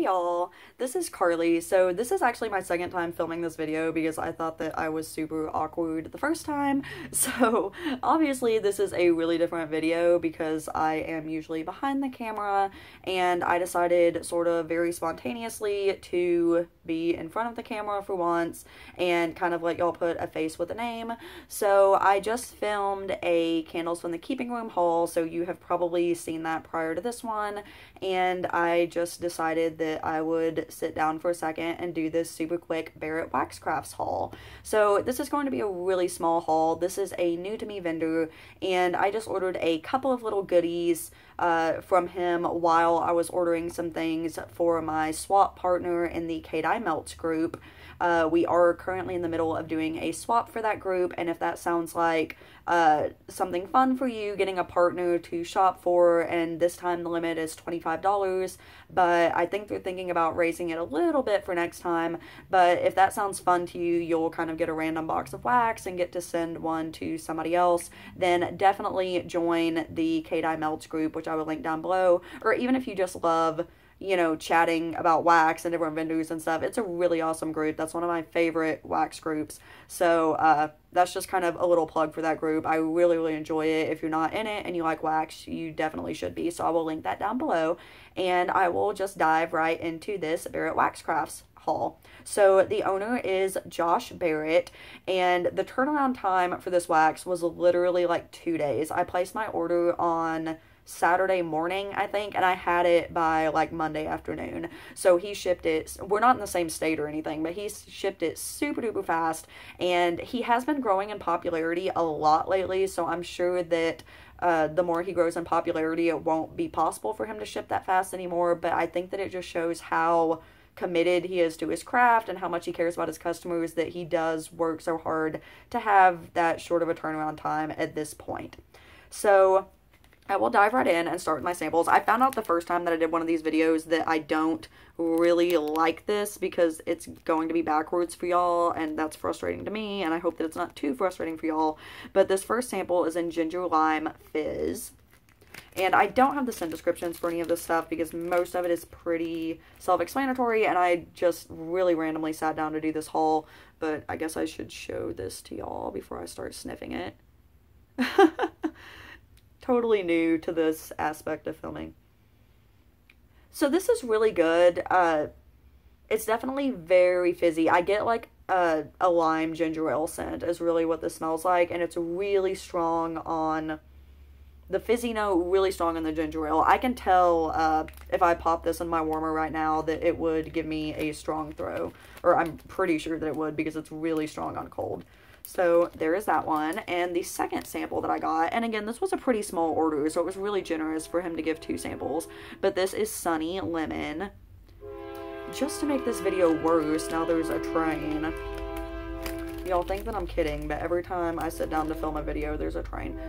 Hey y'all, this is Carly. So this is actually my second time filming this video because I thought that I was super awkward the first time. So obviously this is a really different video because I am usually behind the camera and I decided sort of very spontaneously to be in front of the camera for once and kind of let y'all put a face with a name. So I just filmed a Candles from the Keeping Room haul, so you have probably seen that prior to this one, and I just decided that I would sit down for a second and do this super quick Barrett Wax Crafts haul. So this is going to be a really small haul. This is a new to me vendor, and I just ordered a couple of little goodies from him while I was ordering some things for my swap partner in the K-Dye Melts group. We are currently in the middle of doing a swap for that group, and if that sounds like something fun for you, getting a partner to shop for, and this time the limit is $25, but I think they're thinking about raising it a little bit for next time. But if that sounds fun to you, you'll kind of get a random box of wax and get to send one to somebody else, then definitely join the K-Dye Melts group, which I will link down below. Or even if you just love, you know, chatting about wax and different vendors and stuff, it's a really awesome group. That's one of my favorite wax groups. So that's just kind of a little plug for that group. I really, really enjoy it. If you're not in it and you like wax, you definitely should be. So I will link that down below, and I will just dive right into this Barrett Wax Crafts haul. So the owner is Josh Barrett, and the turnaround time for this wax was literally like 2 days. I placed my order on Saturday morning, I think, and I had it by like Monday afternoon. So he shipped it. We're not in the same state or anything, but he shipped it super duper fast, and he has been growing in popularity a lot lately, so I'm sure that the more he grows in popularity, it won't be possible for him to ship that fast anymore. But I think that it just shows how committed he is to his craft and how much he cares about his customers, that he does work so hard to have that short of a turnaround time at this point. So I will dive right in and start with my samples. I found out the first time that I did one of these videos that I don't really like this because it's going to be backwards for y'all, and that's frustrating to me, and I hope that it's not too frustrating for y'all. But this first sample is in Ginger Lime Fizz. And I don't have the scent descriptions for any of this stuff because most of it is pretty self-explanatory, and I just really randomly sat down to do this haul. But I guess I should show this to y'all before I start sniffing it. Totally new to this aspect of filming. So this is really good. It's definitely very fizzy. I get like a lime ginger ale scent is really what this smells like, and it's really strong on the fizzy note, really strong on the ginger ale. I can tell if I pop this in my warmer right now that it would give me a strong throw, or I'm pretty sure that it would because it's really strong on cold. So there is that one. And the second sample that I got, and again, this was a pretty small order, so it was really generous for him to give 2 samples, but this is Sunny Lemon. Just to make this video worse, now there's a train. Y'all think that I'm kidding, but every time I sit down to film a video, there's a train.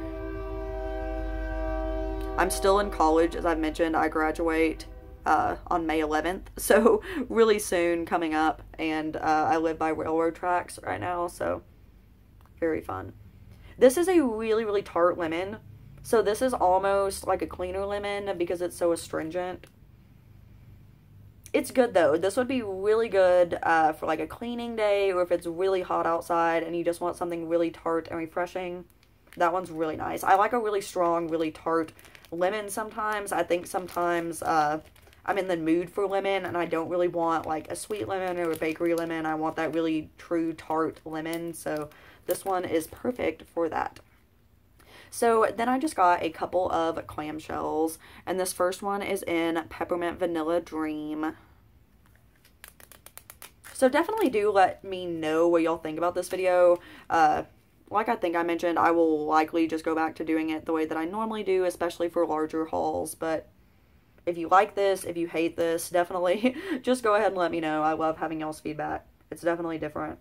I'm still in college, as I've mentioned. I graduate on May 11th, so really soon coming up, and I live by railroad tracks right now, so very fun. This is a really, really tart lemon. So this is almost like a cleaner lemon because it's so astringent. It's good though. This would be really good for like a cleaning day, or if it's really hot outside and you just want something really tart and refreshing. That one's really nice. I like a really strong, really tart lemon sometimes. I think sometimes I'm in the mood for lemon and I don't really want like a sweet lemon or a bakery lemon. I want that really true tart lemon. So this one is perfect for that. So then I just got a couple of clamshells, and this first one is in Peppermint Vanilla Dream. So definitely do let me know what y'all think about this video. Like I think I mentioned, I will likely just go back to doing it the way that I normally do, especially for larger hauls. But if you like this, if you hate this, definitely just go ahead and let me know. I love having y'all's feedback. It's definitely different.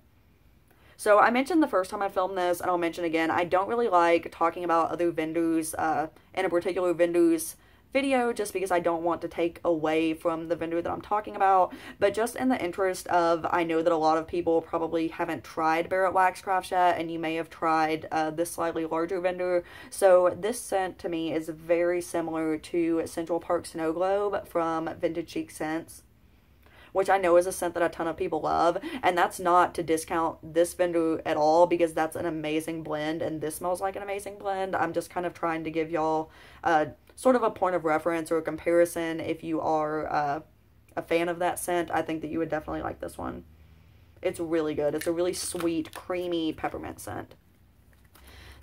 So I mentioned the first time I filmed this, and I'll mention again, I don't really like talking about other vendors in a particular vendor's video just because I don't want to take away from the vendor that I'm talking about, but just in the interest of, I know that a lot of people probably haven't tried Barrett Wax Crafts yet, and you may have tried this slightly larger vendor. So this scent to me is very similar to Central Park Snow Globe from Vintage Chic Scents. which I know is a scent that a ton of people love. And that's not to discount this vendor at all, because that's an amazing blend and this smells like an amazing blend. I'm just kind of trying to give y'all sort of a point of reference or a comparison. If you are a fan of that scent, I think that you would definitely like this one. It's really good. It's a really sweet, creamy peppermint scent.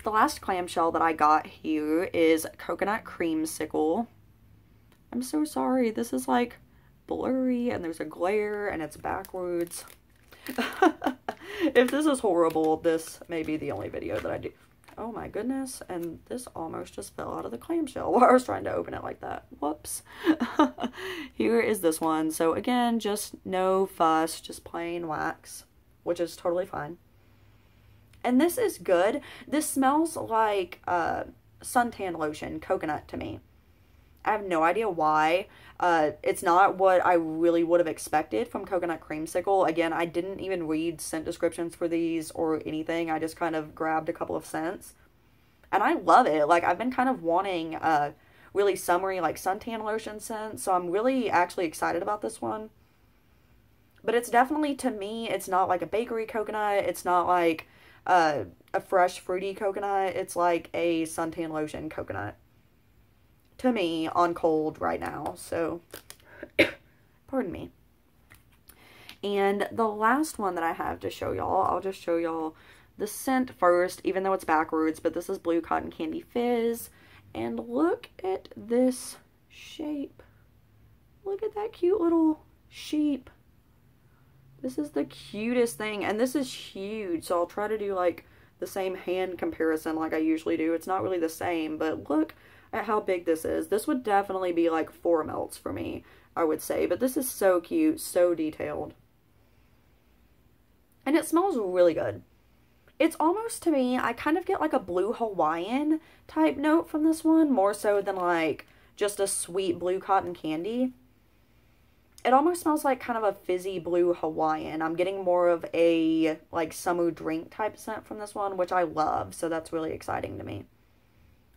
The last clamshell that I got here is Coconut Creamsicle. I'm so sorry. This is like blurry and there's a glare and it's backwards. If this is horrible, this may be the only video that I do. Oh my goodness. And this almost just fell out of the clamshell while I was trying to open it like that. Whoops. Here is this one. So again, just no fuss, just plain wax, which is totally fine. And this is good. This smells like suntan lotion, coconut to me. I have no idea why. It's not what I really would have expected from Coconut Creamsicle. Again, I didn't even read scent descriptions for these or anything. I just kind of grabbed a couple of scents. And I love it. Like, I've been kind of wanting really summery, like suntan lotion scent. So I'm really actually excited about this one. But it's definitely, to me, it's not like a bakery coconut. It's not like a fresh fruity coconut. It's like a suntan lotion coconut to me on cold right now. So pardon me. And the last one that I have to show y'all, I'll just show y'all the scent first, even though it's backwards, but this is Blue Cotton Candy Fizz. And look at this shape. Look at that cute little sheep. This is the cutest thing, and this is huge, so I'll try to do like the same hand comparison like I usually do. It's not really the same, but look at how big this is. This would definitely be like 4 melts for me, I would say, but this is so cute, so detailed. And it smells really good. It's almost, to me, I kind of get like a blue Hawaiian type note from this one, more so than like just a sweet blue cotton candy. It almost smells like kind of a fizzy blue Hawaiian. I'm getting more of a like summer drink type scent from this one, which I love, so that's really exciting to me.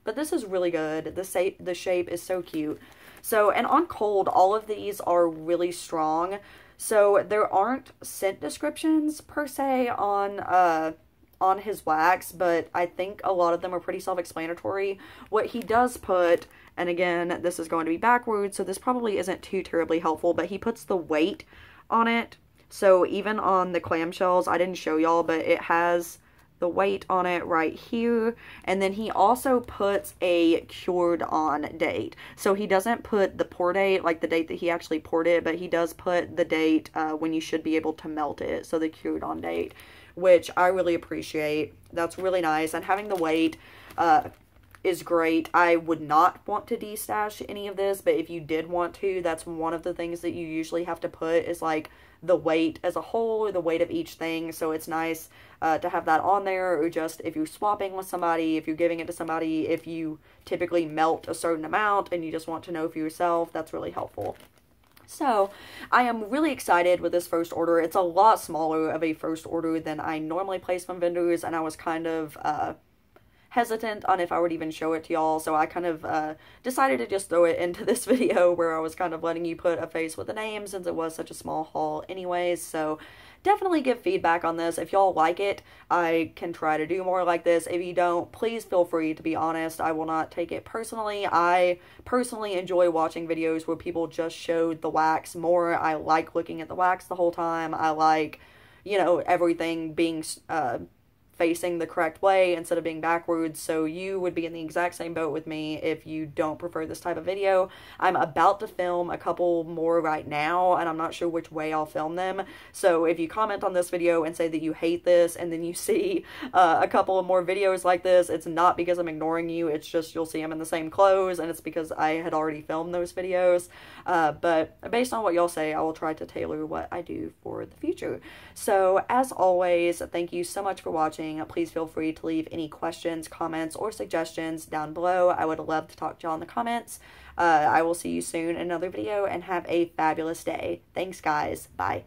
But this is really good. The shape is so cute. So, and on cold, all of these are really strong. So there aren't scent descriptions per se on his wax, but I think a lot of them are pretty self-explanatory. What he does put, and again, this is going to be backwards, so this probably isn't too terribly helpful, but he puts the weight on it. So even on the clamshells, I didn't show y'all, but it has the weight on it right here. And then he also puts a cured on date. So he doesn't put the pour date, like the date that he actually poured it, but he does put the date when you should be able to melt it. So the cured on date, which I really appreciate. That's really nice. And having the weight is great. I would not want to destash any of this, but if you did want to, that's one of the things that you usually have to put is like the weight as a whole, or the weight of each thing. So it's nice to have that on there, or just if you're swapping with somebody, if you're giving it to somebody, if you typically melt a certain amount and you just want to know for yourself, that's really helpful. So, I am really excited with this first order. It's a lot smaller of a first order than I normally place from vendors, and I was kind of hesitant on if I would even show it to y'all, so I kind of decided to just throw it into this video where I was kind of letting you put a face with a name since it was such a small haul anyways. So definitely give feedback on this. If y'all like it, I can try to do more like this. If you don't, please feel free to be honest. I will not take it personally. I personally enjoy watching videos where people just showed the wax more. I like looking at the wax the whole time. I like, you know, everything being facing the correct way instead of being backwards, so you would be in the exact same boat with me if you don't prefer this type of video. I'm about to film a couple more right now, and I'm not sure which way I'll film them, so if you comment on this video and say that you hate this, and then you see a couple of more videos like this, it's not because I'm ignoring you, it's just you'll see them in the same clothes, and it's because I had already filmed those videos, but based on what y'all say, I will try to tailor what I do for the future. So, as always, thank you so much for watching. Please feel free to leave any questions, comments, or suggestions down below. I would love to talk to y'all in the comments. I will see you soon in another video, and have a fabulous day. Thanks, guys. Bye.